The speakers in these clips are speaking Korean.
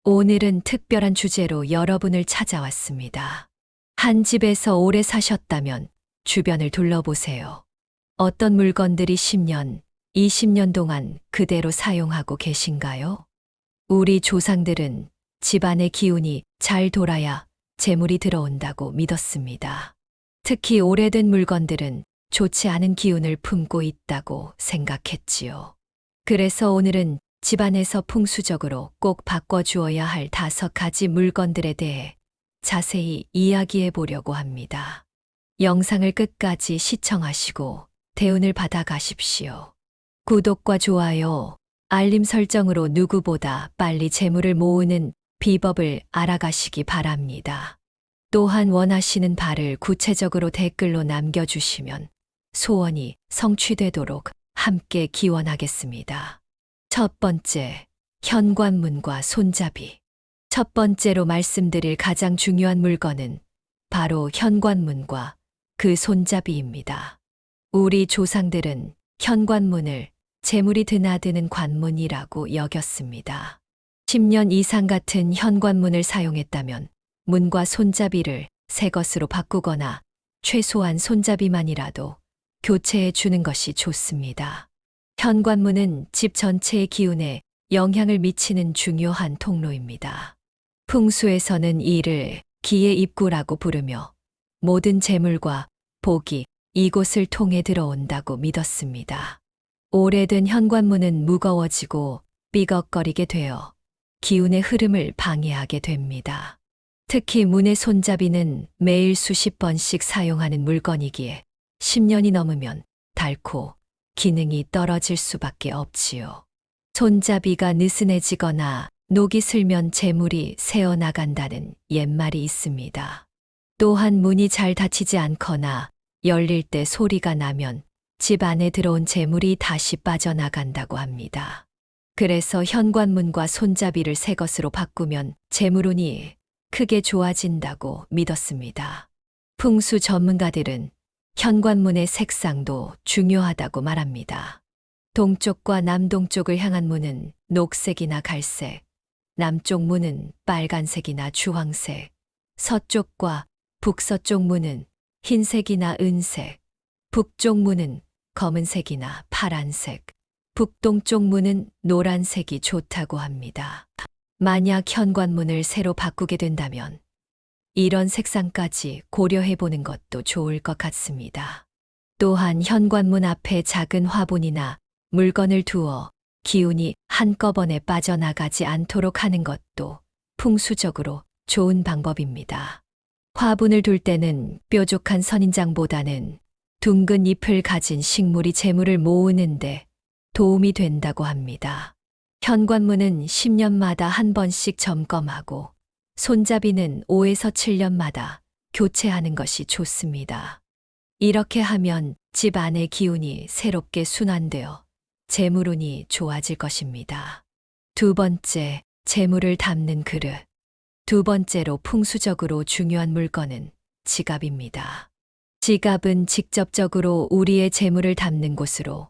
오늘은 특별한 주제로 여러분을 찾아왔습니다. 한 집에서 오래 사셨다면 주변을 둘러보세요. 어떤 물건들이 10년, 20년 동안 그대로 사용하고 계신가요? 우리 조상들은 집안의 기운이 잘 돌아야 재물이 들어온다고 믿었습니다. 특히 오래된 물건들은 좋지 않은 기운을 품고 있다고 생각했지요. 그래서 오늘은 집안에서 풍수적으로 꼭 바꿔주어야 할 5가지 물건들에 대해 자세히 이야기해 보려고 합니다. 영상을 끝까지 시청하시고 대운을 받아 가십시오. 구독과 좋아요, 알림 설정으로 누구보다 빨리 재물을 모으는 비법을 알아가시기 바랍니다. 또한 원하시는 바를 구체적으로 댓글로 남겨주시면 소원이 성취되도록 함께 기원하겠습니다. 첫 번째, 현관문과 손잡이. 첫 번째로 말씀드릴 가장 중요한 물건은 바로 현관문과 그 손잡이입니다. 우리 조상들은 현관문을 재물이 드나드는 관문이라고 여겼습니다. 10년 이상 같은 현관문을 사용했다면 문과 손잡이를 새 것으로 바꾸거나 최소한 손잡이만이라도 교체해 주는 것이 좋습니다. 현관문은 집 전체의 기운에 영향을 미치는 중요한 통로입니다. 풍수에서는 이를 기의 입구라고 부르며 모든 재물과 복이 이곳을 통해 들어온다고 믿었습니다. 오래된 현관문은 무거워지고 삐걱거리게 되어 기운의 흐름을 방해하게 됩니다. 특히 문의 손잡이는 매일 수십 번씩 사용하는 물건이기에 10년이 넘으면 닳고 기능이 떨어질 수밖에 없지요. 손잡이가 느슨해지거나 녹이 슬면 재물이 새어나간다는 옛말이 있습니다. 또한 문이 잘 닫히지 않거나 열릴 때 소리가 나면 집 안에 들어온 재물이 다시 빠져나간다고 합니다. 그래서 현관문과 손잡이를 새 것으로 바꾸면 재물운이 크게 좋아진다고 믿었습니다. 풍수 전문가들은 현관문의 색상도 중요하다고 말합니다. 동쪽과 남동쪽을 향한 문은 녹색이나 갈색, 남쪽 문은 빨간색이나 주황색, 서쪽과 북서쪽 문은 흰색이나 은색, 북쪽 문은 검은색이나 파란색, 북동쪽 문은 노란색이 좋다고 합니다. 만약 현관문을 새로 바꾸게 된다면 이런 색상까지 고려해 보는 것도 좋을 것 같습니다. 또한 현관문 앞에 작은 화분이나 물건을 두어 기운이 한꺼번에 빠져나가지 않도록 하는 것도 풍수적으로 좋은 방법입니다. 화분을 둘 때는 뾰족한 선인장보다는 둥근 잎을 가진 식물이 재물을 모으는데 도움이 된다고 합니다. 현관문은 10년마다 한 번씩 점검하고 손잡이는 5에서 7년마다 교체하는 것이 좋습니다. 이렇게 하면 집 안의 기운이 새롭게 순환되어 재물운이 좋아질 것입니다. 두 번째, 재물을 담는 그릇. 두 번째로 풍수적으로 중요한 물건은 지갑입니다. 지갑은 직접적으로 우리의 재물을 담는 곳으로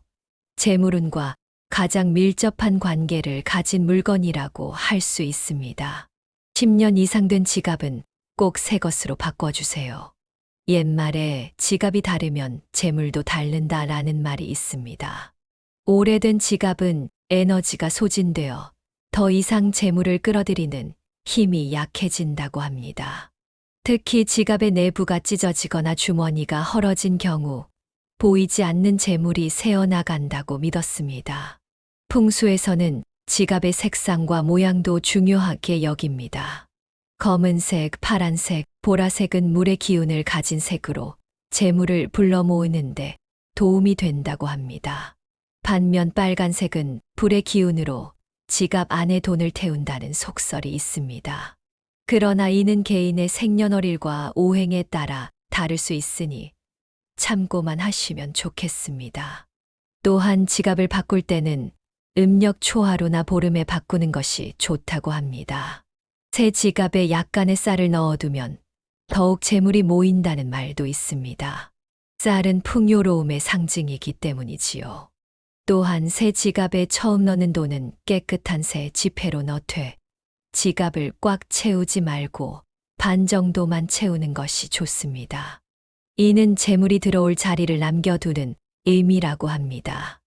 재물운과 가장 밀접한 관계를 가진 물건이라고 할 수 있습니다. 10년 이상 된 지갑은 꼭 새 것으로 바꿔주세요. 옛말에 지갑이 닳으면 재물도 닳는다라는 말이 있습니다. 오래된 지갑은 에너지가 소진되어 더 이상 재물을 끌어들이는 힘이 약해진다고 합니다. 특히 지갑의 내부가 찢어지거나 주머니가 헐어진 경우 보이지 않는 재물이 새어나간다고 믿었습니다. 풍수에서는 지갑의 색상과 모양도 중요하게 여깁니다. 검은색, 파란색, 보라색은 물의 기운을 가진 색으로 재물을 불러 모으는데 도움이 된다고 합니다. 반면 빨간색은 불의 기운으로 지갑 안에 돈을 태운다는 속설이 있습니다. 그러나 이는 개인의 생년월일과 오행에 따라 다를 수 있으니 참고만 하시면 좋겠습니다. 또한 지갑을 바꿀 때는 음력 초하루나 보름에 바꾸는 것이 좋다고 합니다. 새 지갑에 약간의 쌀을 넣어두면 더욱 재물이 모인다는 말도 있습니다. 쌀은 풍요로움의 상징이기 때문이지요. 또한 새 지갑에 처음 넣는 돈은 깨끗한 새 지폐로 넣되 지갑을 꽉 채우지 말고 반 정도만 채우는 것이 좋습니다. 이는 재물이 들어올 자리를 남겨두는 의미라고 합니다.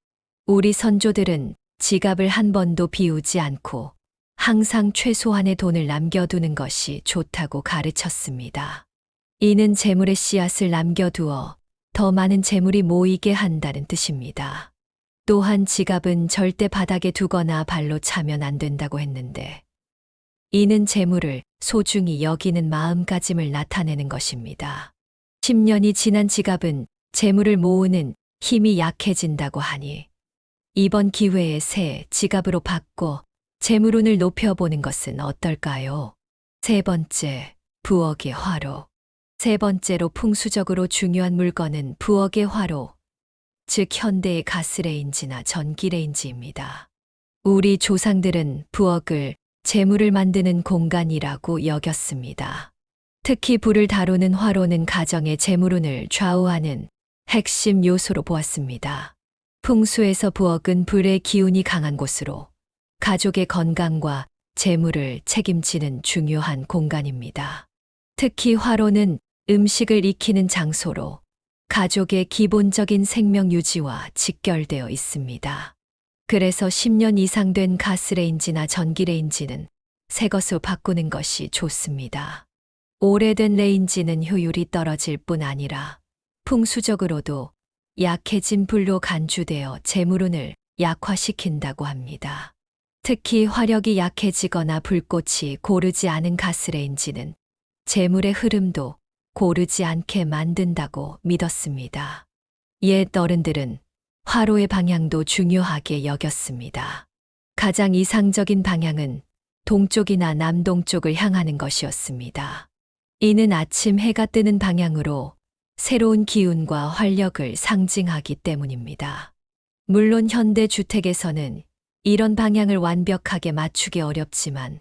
우리 선조들은 지갑을 한 번도 비우지 않고 항상 최소한의 돈을 남겨두는 것이 좋다고 가르쳤습니다. 이는 재물의 씨앗을 남겨두어 더 많은 재물이 모이게 한다는 뜻입니다. 또한 지갑은 절대 바닥에 두거나 발로 차면 안 된다고 했는데, 이는 재물을 소중히 여기는 마음가짐을 나타내는 것입니다. 10년이 지난 지갑은 재물을 모으는 힘이 약해진다고 하니, 이번 기회에 새 지갑으로 바꿔 재물운을 높여보는 것은 어떨까요? 세 번째, 부엌의 화로. 세 번째로 풍수적으로 중요한 물건은 부엌의 화로, 즉 현대의 가스레인지나 전기레인지입니다. 우리 조상들은 부엌을 재물을 만드는 공간이라고 여겼습니다. 특히 불을 다루는 화로는 가정의 재물운을 좌우하는 핵심 요소로 보았습니다. 풍수에서 부엌은 불의 기운이 강한 곳으로 가족의 건강과 재물을 책임지는 중요한 공간입니다. 특히 화로는 음식을 익히는 장소로 가족의 기본적인 생명 유지와 직결되어 있습니다. 그래서 10년 이상 된 가스레인지나 전기레인지는 새 것으로 바꾸는 것이 좋습니다. 오래된 레인지는 효율이 떨어질 뿐 아니라 풍수적으로도 약해진 불로 간주되어 재물운을 약화시킨다고 합니다. 특히 화력이 약해지거나 불꽃이 고르지 않은 가스레인지는 재물의 흐름도 고르지 않게 만든다고 믿었습니다. 옛 어른들은 화로의 방향도 중요하게 여겼습니다. 가장 이상적인 방향은 동쪽이나 남동쪽을 향하는 것이었습니다. 이는 아침 해가 뜨는 방향으로 새로운 기운과 활력을 상징하기 때문입니다. 물론 현대 주택에서는 이런 방향을 완벽하게 맞추기 어렵지만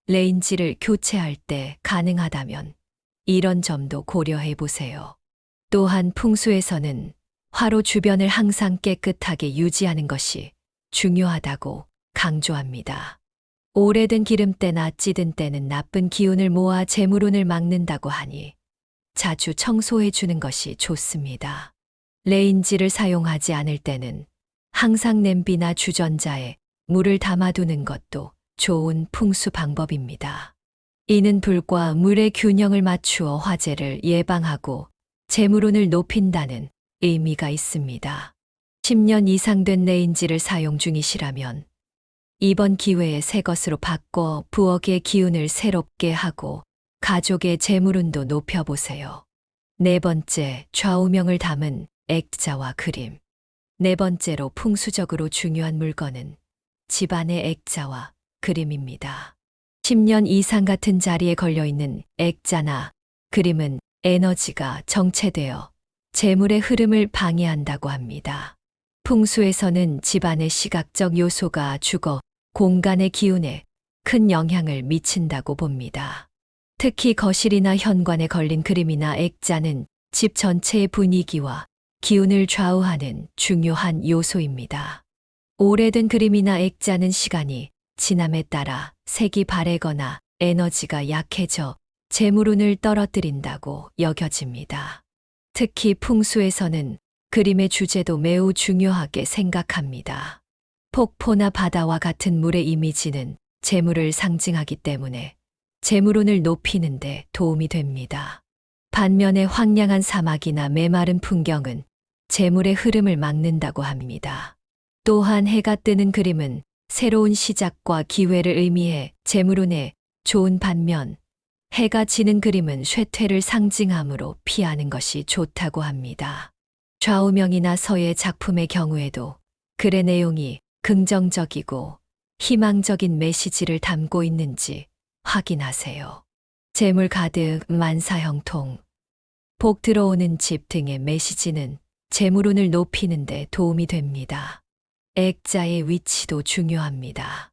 레인지를 교체할 때 가능하다면 이런 점도 고려해 보세요. 또한 풍수에서는 화로 주변을 항상 깨끗하게 유지하는 것이 중요하다고 강조합니다. 오래된 기름때나 찌든 때는 나쁜 기운을 모아 재물운을 막는다고 하니 자주 청소해 주는 것이 좋습니다. 레인지를 사용하지 않을 때는 항상 냄비나 주전자에 물을 담아두는 것도 좋은 풍수 방법입니다. 이는 불과 물의 균형을 맞추어 화재를 예방하고 재물운을 높인다는 의미가 있습니다. 10년 이상 된 레인지를 사용 중이시라면 이번 기회에 새 것으로 바꿔 부엌의 기운을 새롭게 하고 가족의 재물운도 높여보세요. 네 번째, 좌우명을 담은 액자와 그림. 네 번째로 풍수적으로 중요한 물건은 집안의 액자와 그림입니다. 10년 이상 같은 자리에 걸려있는 액자나 그림은 에너지가 정체되어 재물의 흐름을 방해한다고 합니다. 풍수에서는 집안의 시각적 요소가 죽어 공간의 기운에 큰 영향을 미친다고 봅니다. 특히 거실이나 현관에 걸린 그림이나 액자는 집 전체의 분위기와 기운을 좌우하는 중요한 요소입니다. 오래된 그림이나 액자는 시간이 지남에 따라 색이 바래거나 에너지가 약해져 재물운을 떨어뜨린다고 여겨집니다. 특히 풍수에서는 그림의 주제도 매우 중요하게 생각합니다. 폭포나 바다와 같은 물의 이미지는 재물을 상징하기 때문에 재물운을 높이는 데 도움이 됩니다. 반면에 황량한 사막이나 메마른 풍경은 재물의 흐름을 막는다고 합니다. 또한 해가 뜨는 그림은 새로운 시작과 기회를 의미해 재물운에 좋은 반면 해가 지는 그림은 쇠퇴를 상징하므로 피하는 것이 좋다고 합니다. 좌우명이나 서예 작품의 경우에도 글의 내용이 긍정적이고 희망적인 메시지를 담고 있는지 확인하세요. 재물 가득 만사형통, 복 들어오는 집 등의 메시지는 재물운을 높이는 데 도움이 됩니다. 액자의 위치도 중요합니다.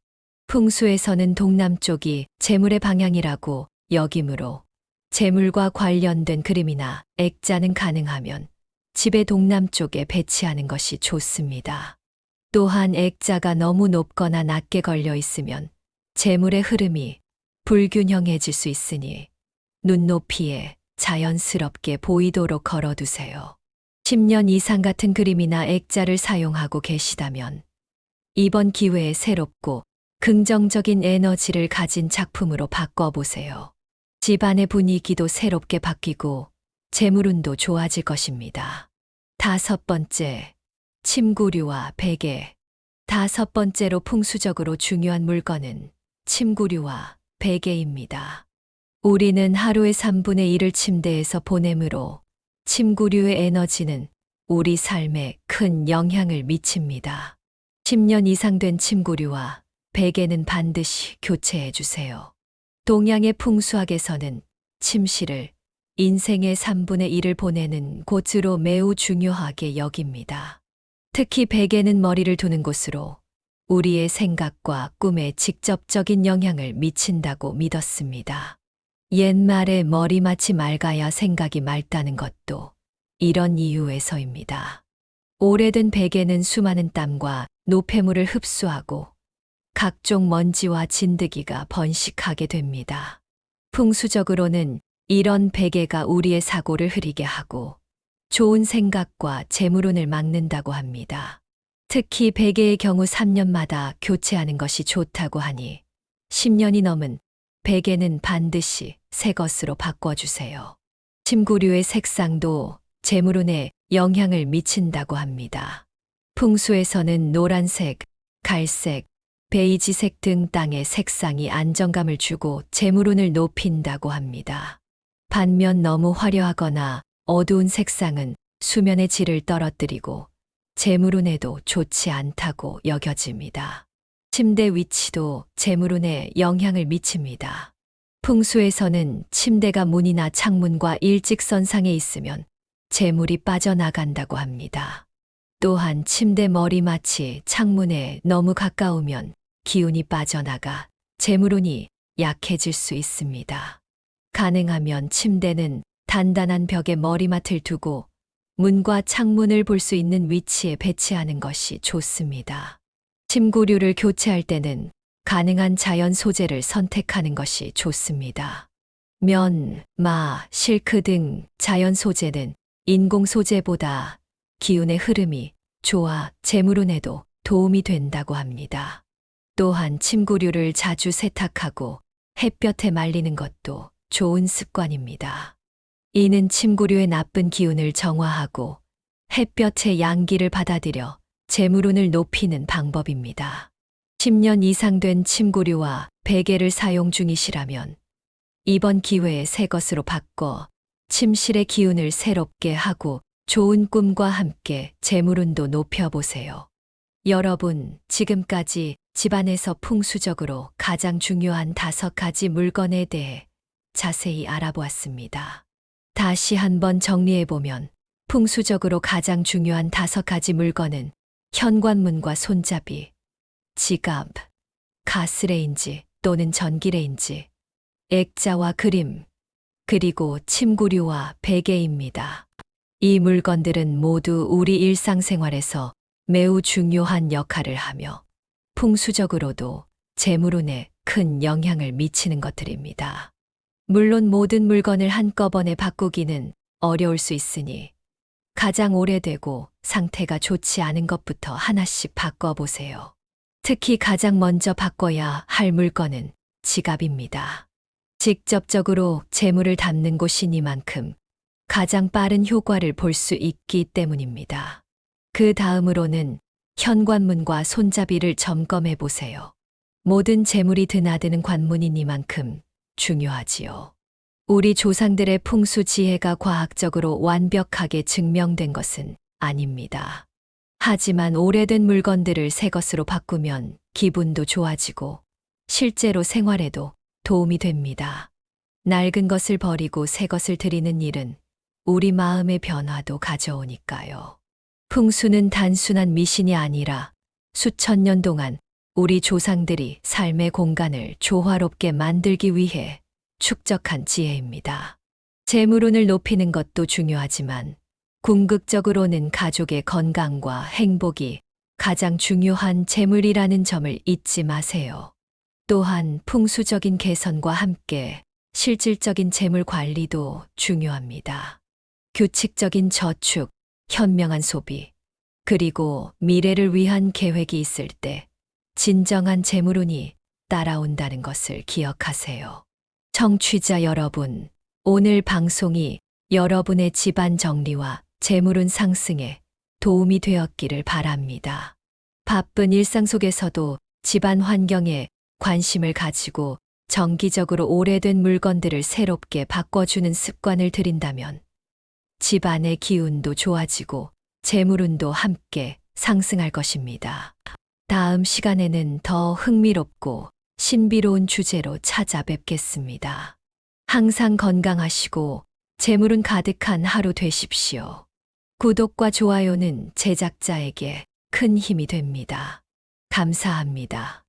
풍수에서는 동남쪽이 재물의 방향이라고 여기므로 재물과 관련된 그림이나 액자는 가능하면 집의 동남쪽에 배치하는 것이 좋습니다. 또한 액자가 너무 높거나 낮게 걸려 있으면 재물의 흐름이 불균형해질 수 있으니 눈높이에 자연스럽게 보이도록 걸어두세요. 10년 이상 같은 그림이나 액자를 사용하고 계시다면 이번 기회에 새롭고 긍정적인 에너지를 가진 작품으로 바꿔보세요. 집안의 분위기도 새롭게 바뀌고 재물운도 좋아질 것입니다. 5번째, 침구류와 베개. 5번째로 풍수적으로 중요한 물건은 침구류와 베개입니다. 우리는 하루의 3분의 1을 침대에서 보내므로 침구류의 에너지는 우리 삶에 큰 영향을 미칩니다. 10년 이상 된 침구류와 베개는 반드시 교체해 주세요. 동양의 풍수학에서는 침실을 인생의 3분의 1을 보내는 곳으로 매우 중요하게 여깁니다. 특히 베개는 머리를 두는 곳으로 우리의 생각과 꿈에 직접적인 영향을 미친다고 믿었습니다. 옛말에 머리맡이 맑아야 생각이 맑다는 것도 이런 이유에서입니다. 오래된 베개는 수많은 땀과 노폐물을 흡수하고 각종 먼지와 진드기가 번식하게 됩니다. 풍수적으로는 이런 베개가 우리의 사고를 흐리게 하고 좋은 생각과 재물운을 막는다고 합니다. 특히 베개의 경우 3년마다 교체하는 것이 좋다고 하니 10년이 넘은 베개는 반드시 새 것으로 바꿔주세요. 침구류의 색상도 재물운에 영향을 미친다고 합니다. 풍수에서는 노란색, 갈색, 베이지색 등 땅의 색상이 안정감을 주고 재물운을 높인다고 합니다. 반면 너무 화려하거나 어두운 색상은 수면의 질을 떨어뜨리고 재물운에도 좋지 않다고 여겨집니다. 침대 위치도 재물운에 영향을 미칩니다. 풍수에서는 침대가 문이나 창문과 일직선상에 있으면 재물이 빠져나간다고 합니다. 또한 침대 머리맡이 창문에 너무 가까우면 기운이 빠져나가 재물운이 약해질 수 있습니다. 가능하면 침대는 단단한 벽에 머리맡을 두고 문과 창문을 볼 수 있는 위치에 배치하는 것이 좋습니다. 침구류를 교체할 때는 가능한 자연 소재를 선택하는 것이 좋습니다. 면, 마, 실크 등 자연 소재는 인공 소재보다 기운의 흐름이 좋아 재물운에도 도움이 된다고 합니다. 또한 침구류를 자주 세탁하고 햇볕에 말리는 것도 좋은 습관입니다. 이는 침구류의 나쁜 기운을 정화하고 햇볕의 양기를 받아들여 재물운을 높이는 방법입니다. 10년 이상 된 침구류와 베개를 사용 중이시라면 이번 기회에 새 것으로 바꿔 침실의 기운을 새롭게 하고 좋은 꿈과 함께 재물운도 높여보세요. 여러분, 지금까지 집안에서 풍수적으로 가장 중요한 5가지 물건에 대해 자세히 알아보았습니다. 다시 한번 정리해보면 풍수적으로 가장 중요한 5가지 물건은 현관문과 손잡이, 지갑, 가스레인지 또는 전기레인지, 액자와 그림, 그리고 침구류와 베개입니다. 이 물건들은 모두 우리 일상생활에서 매우 중요한 역할을 하며 풍수적으로도 재물운에 큰 영향을 미치는 것들입니다. 물론 모든 물건을 한꺼번에 바꾸기는 어려울 수 있으니 가장 오래되고 상태가 좋지 않은 것부터 하나씩 바꿔보세요. 특히 가장 먼저 바꿔야 할 물건은 지갑입니다. 직접적으로 재물을 담는 곳이니만큼 가장 빠른 효과를 볼 수 있기 때문입니다. 그 다음으로는 현관문과 손잡이를 점검해 보세요. 모든 재물이 드나드는 관문이니만큼 중요하지요. 우리 조상들의 풍수 지혜가 과학적으로 완벽하게 증명된 것은 아닙니다. 하지만 오래된 물건들을 새 것으로 바꾸면 기분도 좋아지고 실제로 생활에도 도움이 됩니다. 낡은 것을 버리고 새 것을 드리는 일은 우리 마음의 변화도 가져오니까요. 풍수는 단순한 미신이 아니라 수천 년 동안 우리 조상들이 삶의 공간을 조화롭게 만들기 위해 축적한 지혜입니다. 재물운을 높이는 것도 중요하지만 궁극적으로는 가족의 건강과 행복이 가장 중요한 재물이라는 점을 잊지 마세요. 또한 풍수적인 개선과 함께 실질적인 재물 관리도 중요합니다. 규칙적인 저축, 현명한 소비, 그리고 미래를 위한 계획이 있을 때 진정한 재물운이 따라온다는 것을 기억하세요. 청취자 여러분, 오늘 방송이 여러분의 집안 정리와 재물운 상승에 도움이 되었기를 바랍니다. 바쁜 일상 속에서도 집안 환경에 관심을 가지고 정기적으로 오래된 물건들을 새롭게 바꿔주는 습관을 들인다면 집안의 기운도 좋아지고 재물운도 함께 상승할 것입니다. 다음 시간에는 더 흥미롭고 신비로운 주제로 찾아뵙겠습니다. 항상 건강하시고 재물운 가득한 하루 되십시오. 구독과 좋아요는 제작자에게 큰 힘이 됩니다. 감사합니다.